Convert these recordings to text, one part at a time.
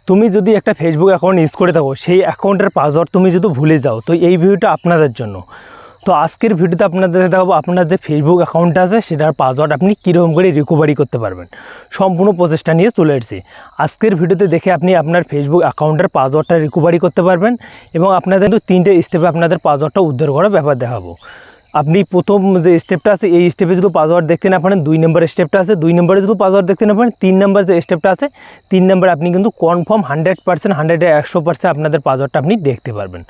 তুমি যদি একটা ফেসবুক অ্যাকাউন্ট ইউজ করে থাকো, সেই অ্যাকাউন্টের পাসওয়ার্ড তুমি যদি ভুলে যাও, তো এই ভিডিওটা আপনাদের জন্য। তো আজকের ভিডিওতে আপনাদের দেখাবো আপনার যে ফেসবুক অ্যাকাউন্টটা আছে সেটার পাসওয়ার্ড আপনি কীরকম করে রিকভারি করতে পারবেন। সম্পূর্ণ প্রসেসটা নিয়ে চলে এসেছি আজকের ভিডিওতে। দেখে আপনি আপনার ফেসবুক অ্যাকাউন্টের পাসওয়ার্ডটা রিকভারি করতে পারবেন এবং আপনাদের কিন্তু 3টে স্টেপে আপনাদের পাসওয়ার্ডটা উদ্ধার করার ব্যাপার দেখাবো। আপনি প্রথম যে স্টেপটা আছে এই স্টেপে যদি পাসওয়ার্ড দেখতে না পারেন, 2 নম্বর স্টেপটা আছে 2 নম্বরে যদি পাসওয়ার্ড দেখতে না পারেন, 3 নম্বর যে স্টেপটা আছে 3 নম্বরে আপনি কিন্তু কনফার্ম 100% 100% আপনাদের পাসওয়ার্ডটা আপনি দেখতে পারবেন।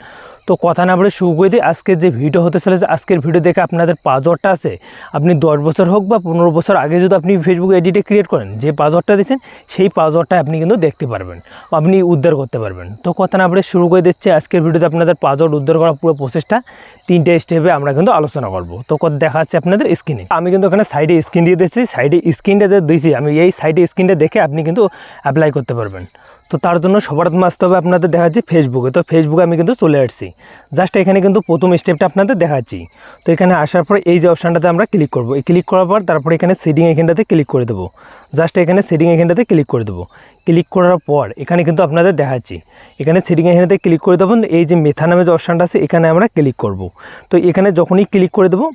তো কথা না বলে শুরু করে দিই আজকের যে ভিডিও হতে চলেছে। আজকের ভিডিও দেখে আপনাদের পাসওয়ার্ডটা আছে, আপনি 10 বছর হোক বা 15 বছর আগে যদি আপনি ফেসবুক আইডিটা ক্রিয়েট করেন, যে পাসওয়ার্ডটা দিচ্ছেন সেই পাসওয়ার্ডটা আপনি কিন্তু দেখতে পারবেন, আপনি উদ্ধার করতে পারবেন। তো কথা না বলে শুরু করে দিচ্ছি আজকের ভিডিওতে আপনাদের পাসওয়ার্ড উদ্ধার করার পুরো প্রসেসটা 3টে স্টেপে আমরা কিন্তু আলোচনা করব। তো দেখা যাচ্ছে আপনাদের স্ক্রিনে, আমি কিন্তু এখানে সাইডে স্ক্রিন দিয়ে দিচ্ছি, সাইডে স্ক্রিনটা দিয়েছি আমি, এই সাইডে স্ক্রিনটা দেখে আপনি কিন্তু অ্যাপ্লাই করতে পারবেন। তো তার জন্য সবার প্রথমে আসতে হবে আপনাদের দেখাচ্ছি ফেসবুকে। তো ফেসবুকে আমি কিন্তু চলে আসছি, জাস্ট এখানে কিন্তু প্রথম স্টেপটা আপনাদের দেখাচ্ছি। তো এখানে আসার পর এই যে অপশানটাতে আমরা ক্লিক করব, এই ক্লিক করার পর তারপরে এখানে সেটিং এখানটাতে ক্লিক করে দেবো, জাস্ট এখানে সেটিং এখানটাতে ক্লিক করে দেবো। ক্লিক করার পর এখানে কিন্তু আপনাদের দেখাচ্ছি, এখানে সেটিং এখানটাতে ক্লিক করে দেবো, এই যে মেথা নামে যে অপশানটা আছে এখানে আমরা ক্লিক করব। তো এখানে যখনই ক্লিক করে দেবো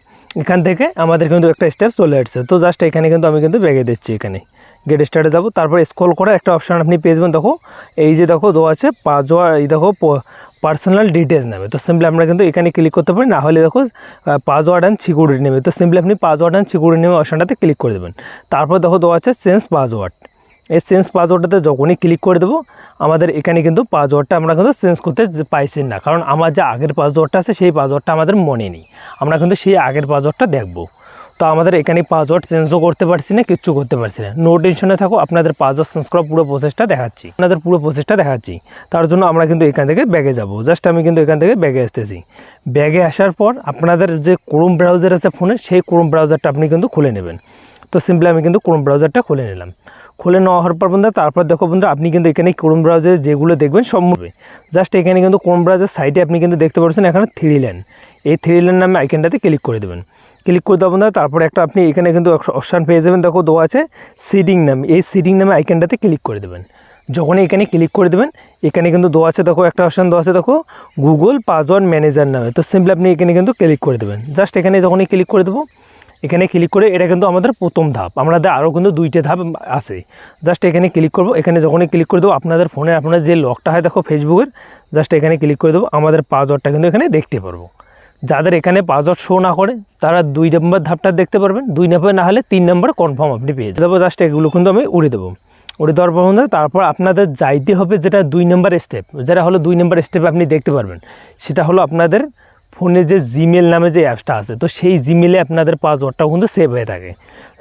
এখান থেকে আমাদের কিন্তু একটা স্টেপ চলে আসছে। তো জাস্ট এখানে কিন্তু আমি কিন্তু ব্যাগে দিচ্ছি, এখানে গেট স্টার্টে যাবো, তারপর স্ক্রল করে একটা অপশান আপনি পেয়ে যাবেন। দেখো এই যে দেখো দেওয়া আছে পাসওয়ার্ড, এই দেখো পার্সোনাল ডিটেলস নেবে। তো সিম্পলি আমরা কিন্তু এখানে ক্লিক করতে পারি, না হলে দেখো পাসওয়ার্ড অ্যান্ড সিকিউরিটি নেবে। তো সিম্পলি আপনি পাসওয়ার্ড অ্যান্ড সিকিউরিটি নেবে অপশানটাতে ক্লিক করে দেবেন। তারপর দেখো দেওয়া আছে চেঞ্জ পাসওয়ার্ড, এই চেঞ্জ পাসওয়ার্ডটাতে যখনই ক্লিক করে দেবো আমাদের এখানে কিন্তু পাসওয়ার্ডটা আমরা কিন্তু চেঞ্জ করতে পাইছি না, কারণ আমার যে আগের পাসওয়ার্ডটা আছে সেই পাসওয়ার্ডটা আমাদের মনে নেই, আমরা কিন্তু সেই আগের পাসওয়ার্ডটা দেখবো। তো আমাদের এখানে পাসওয়ার্ড চেঞ্জও করতে পারছি না, কিচ্ছু করতে পারছি না। নো টেনশনে থাকো, আপনাদের পাসওয়ার্ড চেঞ্জ করার পুরো প্রসেসটা দেখাচ্ছি, তার জন্য আমরা কিন্তু এখান থেকে ব্যাগে যাব। জাস্ট আমি কিন্তু এখান থেকে ব্যাগে আসতেছি। ব্যাগে আসার পর আপনাদের যে ক্রোম ব্রাউজার আছে ফোনে, সেই ক্রোম ব্রাউজারটা আপনি কিন্তু খুলে নেবেন। তো সিম্পলি আমি কিন্তু ক্রোম ব্রাউজারটা খুলে নিলাম। খুলে নেওয়া হওয়ার পর বন্ধুরা তারপর দেখো বন্ধুরা আপনি কিন্তু এখানে ক্রোম ব্রাউজারে যেগুলো দেখবেন সব হবে। জাস্ট এখানে কিন্তু ক্রোম ব্রাউজার সাইটে আপনি কিন্তু দেখতে পাচ্ছেন এখানে 3 লাইন, এই 3 লাইন নামে আইকনটাতে ক্লিক করে দেবেন। ক্লিক করে দেবো না, তারপরে একটা আপনি এখানে কিন্তু অপশান পেয়ে যাবেন, দেখো দেওয়া আছে সিডিং নাম, এই সিডিং নামে আইকনটাতে ক্লিক করে দেবেন। যখনই এখানে ক্লিক করে দেবেন এখানে কিন্তু দেওয়া আছে দেখো একটা অপশান দেওয়া আছে দেখো গুগল পাসওয়ার্ড ম্যানেজার নামে। তো সিম্পলি আপনি এখানে কিন্তু ক্লিক করে দেবেন। জাস্ট এখানে যখনই ক্লিক করে দেবো, এখানে ক্লিক করে এটা কিন্তু আমাদের প্রথম ধাপ, আমাদের আরও কিন্তু 2টে ধাপ আছে। জাস্ট এখানে ক্লিক করবো, এখানে যখনই ক্লিক করে দেবো আপনাদের ফোনে আপনার যে লকটা হয় দেখো ফেসবুকের, জাস্ট এখানে ক্লিক করে দেবো, আমাদের পাসওয়ার্ডটা কিন্তু এখানে দেখতে পারবো। যাদের এখানে পাসওয়ার্ড শো না করে তারা 2 নম্বর ধাপটা দেখতে পারবেন, 2 নম্বর না হলে 3 নম্বর কনফার্ম আপনি পেয়ে দেবো। জাস্ট এগুলো কিন্তু আমি উড়ে দেবো, উড়ে দেওয়ার পর তারপর আপনাদের যাইতে হবে যেটা 2 নম্বর স্টেপ, যেটা হলো 2 নম্বর স্টেপে আপনি দেখতে পারবেন, সেটা হলো আপনাদের ফোনে যে জিমেল নামে যে অ্যাপসটা আছে, তো সেই জিমেলে আপনাদের পাসওয়ার্ডটাও কিন্তু সেভ হয়ে থাকে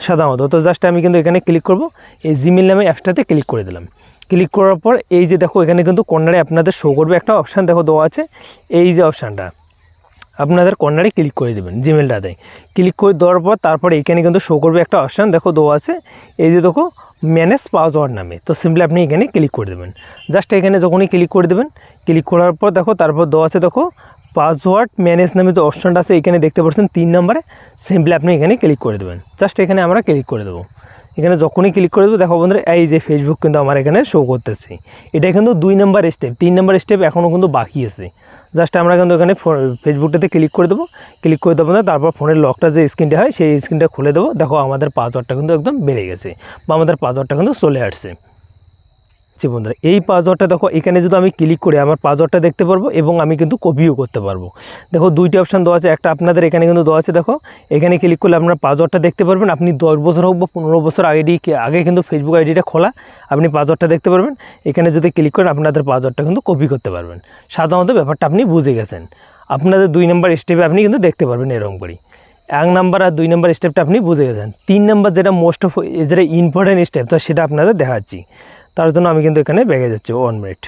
সাধারণত। তো জাস্ট আমি কিন্তু এখানে ক্লিক করব, এই জিমেল নামে অ্যাপসটাতে ক্লিক করে দিলাম। ক্লিক করার পর এই যে দেখো এখানে কিন্তু কর্নারে আপনাদের শো করবে একটা অপশান, দেখো দেওয়া আছে এই যে অপশানটা, আপনাদের কর্নারে ক্লিক করে দেবেন। জিমেলটাতে ক্লিক করে দেওয়ার পর তারপরে এখানে কিন্তু শো করবে একটা অপশান, দেখো দেওয়া আছে এই যে দেখো ম্যানেজ পাসওয়ার্ড নামে। তো সিম্পলি আপনি এখানে ক্লিক করে দেবেন। জাস্ট এখানে যখনই ক্লিক করে দেবেন, ক্লিক করার পর দেখো তারপর দেওয়া আছে দেখো পাসওয়ার্ড ম্যানেজ নামে যে অপশানটা আছে এখানে দেখতে পাচ্ছেন 3 নম্বরে, সিম্পলি আপনি এখানে ক্লিক করে দেবেন। জাস্ট এখানে আমরা ক্লিক করে দেবো। এখানে যখনই ক্লিক করে দেবো দেখো বন্ধুরা এই যে ফেসবুক কিন্তু আমার এখানে শো করতেছে, এটা কিন্তু 2 নম্বর স্টেপ, 3 নম্বর স্টেপ এখনও কিন্তু বাকি আছে। জাস্ট আমরা কিন্তু এখানে ফেসবুকটাতে ক্লিক করে দেবো, ক্লিক করে দেবো না, তারপর ফোনের লকটা যে স্ক্রিনটা হয় সেই স্ক্রিনটা খুলে দেবো। দেখো আমাদের পাসওয়ার্ডটা কিন্তু একদম বেড়ে গেছে বা আমাদের পাসওয়ার্ডটা কিন্তু চলে আসছে। বন্ধুরা এই পাসওয়ার্ডটা দেখো এখানে যদি আমি ক্লিক করি আমার পাসওয়ার্ডটা দেখতে পারবো এবং আমি কিন্তু কপিও করতে পারবো। দেখো 2টি অপশান দেওয়া আছে, একটা আপনাদের এখানে কিন্তু দেওয়া আছে দেখো এখানে ক্লিক করলে আপনার পাসওয়ার্ডটা দেখতে পারবেন। আপনি 10 বছর হোক বা 15 বছর আগে কিন্তু ফেসবুক আইডিটা খোলা, আপনি পাসওয়ার্ডটা দেখতে পারবেন। এখানে যদি ক্লিক করেন আপনাদের পাসওয়ার্ডটা কিন্তু কপি করতে পারবেন। সাধারণত ব্যাপারটা আপনি বুঝে গেছেন। আপনাদের 2 নম্বর স্টেপে আপনি কিন্তু দেখতে পারবেন এরকম করি। 1 নম্বর আর 2 নম্বর স্টেপটা আপনি বুঝে গেছেন। 3 নম্বর যেটা মোস্ট অফ যেটা ইম্পর্টেন্ট স্টেপ, তো সেটা আপনাদের দেখাচ্ছি। তার জন্য আমি কিন্তু এখানে ব্যাগে যাচ্ছি 1 মিনিট।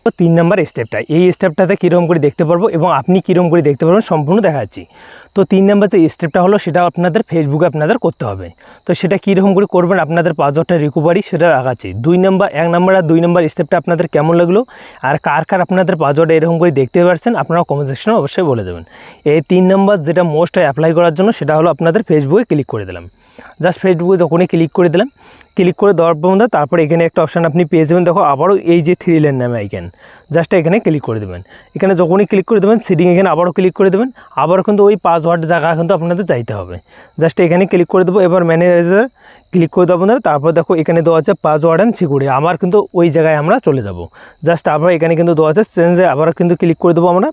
তো 3 নম্বর স্টেপটা, এই স্টেপটাতে কীরকম করে দেখতে পারবো এবং আপনি কীরকম করে দেখতে পারবেন সম্পূর্ণ দেখাচ্ছি। তো 3 নম্বর যে স্টেপটা হলো সেটা আপনাদের ফেসবুকে আপনাদের করতে হবে। তো সেটা কীরকম করে করবেন আপনাদের পাসওয়ার্ডটা রিকভারি সেটা দেখাচ্ছি। 1 নম্বর আর 2 নম্বর স্টেপটা আপনাদের কেমন লাগলো আর কার আপনাদের পাসওয়ার্ডটা এরকম করে দেখতে পারছেন আপনারা কমেন্ট সেকশনে অবশ্যই বলে দেবেন। এই 3 নম্বর যেটা মোস্ট অ্যাপ্লাই করার জন্য সেটা হলো আপনাদের ফেসবুকে ক্লিক করে দিলাম। জাস্ট ফেসবুকে যখনই ক্লিক করে দিলাম, ক্লিক করে দেওয়ার পর বন্ধুরা তারপর এখানে একটা অপশান আপনি পেয়ে যাবেন। দেখো আবারও এই যে 3 লাইন নামে আইকন, জাস্ট এখানে ক্লিক করে দেবেন। এখানে যখনই ক্লিক করে দেবেন সেটিং এখানে আবারও ক্লিক করে দেবেন। আবারও কিন্তু ওই পাসওয়ার্ড জায়গা কিন্তু আপনাদের যাইতে হবে। জাস্ট এখানে ক্লিক করে দেবো। এবার ম্যানেজার ক্লিক করে দেবো বন্ধুরা। তারপর দেখো এখানে দেওয়া আছে পাসওয়ার্ড অ্যান্ড সিকিউরিটি, আমার কিন্তু ওই জায়গায় আমরা চলে যাব। জাস্ট আবার এখানে কিন্তু দেওয়া আছে চেঞ্জে, আবার কিন্তু ক্লিক করে দেবো আমরা।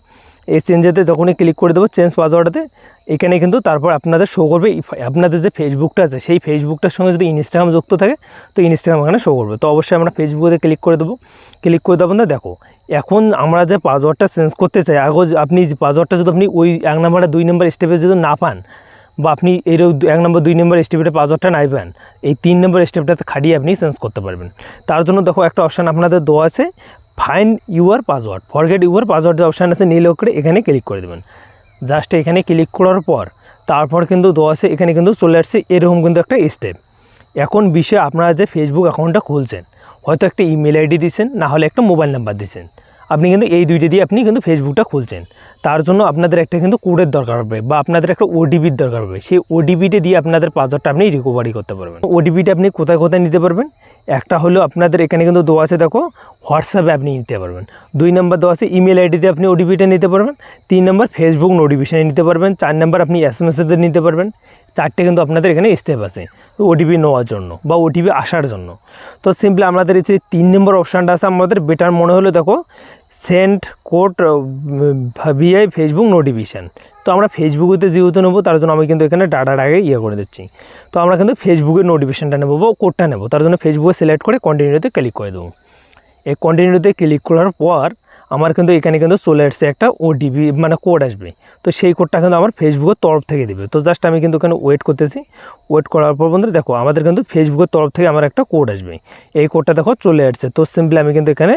এই চেঞ্জেতে যখনই ক্লিক করে দেবো চেঞ্জ পাসওয়ার্ডে, এখানে কিন্তু তারপর আপনাদের শো করবে আপনাদের যে ফেসবুকটা আছে সেই ফেসবুকটার সঙ্গে যদি ইনস্টাগ্রাম যুক্ত থাকে তো ইনস্টাগ্রাম এখানে শো করবে। তো অবশ্যই আমরা ফেসবুকে ক্লিক করে দেবো। ক্লিক করে দেবো না, দেখো এখন আমরা যে পাসওয়ার্ডটা চেঞ্জ করতে চাই, আগে আপনি পাসওয়ার্ডটা যদি আপনি ওই 1 নম্বর আর 2 নম্বর স্টেপে যদি না পান, বা আপনি এর 1 নম্বর 2 নম্বর স্টেপে পাসওয়ার্ডটা নাই পান, এই 3 নম্বর স্টেপটাতে খাটিয়ে আপনি চেঞ্জ করতে পারবেন। তার জন্য দেখো একটা অপশান আপনাদের দেওয়া আছে, find your password, forget your password যে অপশান আছে নীল করে এখানে ক্লিক করে দেবেন। জাস্ট এখানে ক্লিক করার পর তারপর কিন্তু দেওয়া আছে, এখানে কিন্তু চলে আসছে এরকম কিন্তু একটা স্টেপ। এখন বিষয়ে আপনারা যে ফেসবুক অ্যাকাউন্টটা খুলছেন, হয়তো একটা ইমেল আইডি দিয়েছেন, না হলে একটা মোবাইল নাম্বার দিয়েছেন, আপনি কিন্তু এই দুইটা দিয়ে আপনি কিন্তু ফেসবুকটা খুলছেন। তার জন্য আপনাদের একটা কিন্তু কোডের দরকার হবে বা আপনাদের একটা ওটিপির দরকার হবে। সেই ওটিপিটা দিয়ে আপনাদের পাসওয়ার্ডটা আপনি রিকভারি করতে পারবেন। ওটিপিটা আপনি কোথায় কোথায় নিতে পারবেন, একটা হলো আপনাদের এখানে কিন্তু দেওয়া আছে, দেখো হোয়াটসঅ্যাপে আপনি নিতে পারবেন। 2 নম্বর দেওয়া আছে ইমেল আইডিতে আপনি ওটিপিটা নিতে পারবেন। 3 নম্বর ফেসবুক নোটিফিকেশানে নিতে পারবেন। 4 নম্বর আপনি এসএমএসেতে নিতে পারবেন। 4টে কিন্তু আপনাদের এখানে স্টেপ আছে ওটিপি নেওয়ার জন্য বা ওটিপি আসার জন্য। তো সিম্পলি আমাদের এই যে 3 নম্বর অপশানটা আছে আমাদের বেটার মনে হলো, দেখো send code via Facebook notification. তো আমরা ফেসবুকেতে যেহেতু নেবো তার জন্য আমি কিন্তু এখানে ডাটার আগে করে দিচ্ছি। তো আমরা কিন্তু ফেসবুকের নোটিফিকেশানটা নেবো বা কোডটা নেবো, তার জন্য ফেসবুকে সিলেক্ট করে কন্টিনিউতে ক্লিক করে দেবো। এই কন্টিনিউতে ক্লিক করার পর আমার কিন্তু এখানে কিন্তু চলে আসছে একটা ওটিপি মানে কোড আসবে। তো সেই কোডটা কিন্তু আমার ফেসবুকের তরফ থেকে দেবে। তো জাস্ট আমি কিন্তু এখানে ওয়েট করতেছি। ওয়েট করার পর বন্ধুরা দেখো আমাদের কিন্তু ফেসবুকের তরফ থেকে আমার একটা কোড আসবে। এই কোডটা দেখো চলে আসছে। তো সিম্পলি আমি কিন্তু এখানে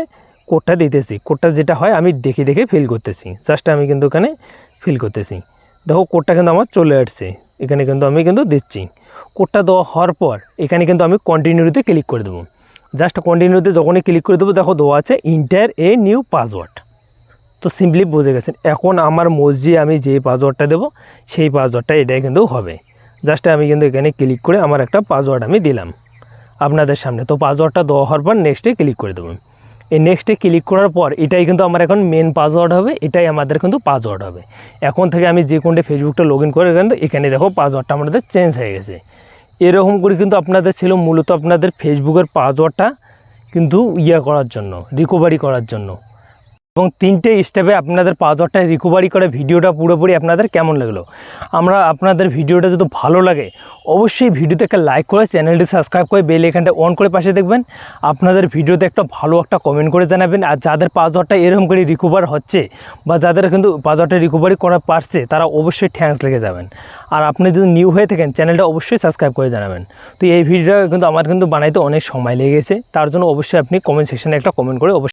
কোডটা দিতেছি। কোডটা যেটা হয় আমি দেখে দেখে ফিল করতেছি। জাস্ট আমি কিন্তু এখানে ফিল করতেছি। দেখো কোডটা কিন্তু আমার চলে আসছে। এখানে কিন্তু আমি কিন্তু দিচ্ছি। কোডটা দেওয়া হওয়ার পর এখানে কিন্তু আমি কন্টিনিউতে ক্লিক করে দেবো। জাস্ট কন্টিনিউতে যখনই ক্লিক করে দেবো দেখো দেওয়া আছে ইন্টার এ নিউ পাসওয়ার্ড। তো সিম্পলি বুঝে গেছেন এখন আমার মর্জি আমি যে পাসওয়ার্ডটা দেবো সেই পাসওয়ার্ডটা এটাই কিন্তু হবে। জাস্ট আমি কিন্তু এখানে ক্লিক করে আমার একটা পাসওয়ার্ড আমি দিলাম আপনাদের সামনে। তো পাসওয়ার্ডটা দেওয়া হওয়ার পর নেক্সটে ক্লিক করে দেবো। এই নেক্সটে ক্লিক করার পর এটাই কিন্তু আমার এখন মেন পাসওয়ার্ড হবে, এটাই আমাদের কিন্তু পাসওয়ার্ড হবে। এখন থেকে আমি যে কোনটা ফেসবুকটা লগ ইন করে কিন্তু এখানে দেখো পাসওয়ার্ডটা আমাদের চেঞ্জ হয়ে গেছে। এরকম করে কিন্তু আপনাদের ছিল মূলত আপনাদের ফেসবুকের পাসওয়ার্ডটা কিন্তু করার জন্য, রিকভারি করার জন্য। এবং 3টে স্টেপে আপনাদের পাসওয়ার্ডটা রিকভারি করে ভিডিওটা পুরোপুরি আপনাদের কেমন লাগলো। আপনাদের ভিডিওটা যদি ভালো লাগে অবশ্যই ভিডিওতে একটা লাইক করে চ্যানেলটি সাবস্ক্রাইব করে বেল আইকনটা অন করে পাশে দেখবেন। আপনাদের ভিডিওতে একটা ভালো একটা কমেন্ট করে জানাবেন। আর যাদের পাসওয়ার্ডটা এরকম করে রিকভার হচ্ছে বা যাদের কিন্তু পাসওয়ার্ডটা রিকভারি করা পারছে তারা অবশ্যই থ্যাঙ্কস লেগে যাবেন। আর আপনি যদি নিউ হয়ে থাকেন চ্যানেলটা অবশ্যই সাবস্ক্রাইব করে জানাবেন। তো এই ভিডিওটা কিন্তু আমার কিন্তু বানাইতে অনেক সময় লেগেছে, তার জন্য অবশ্যই আপনি কমেন্ট সেকশানে একটা কমেন্ট করে অবশ্যই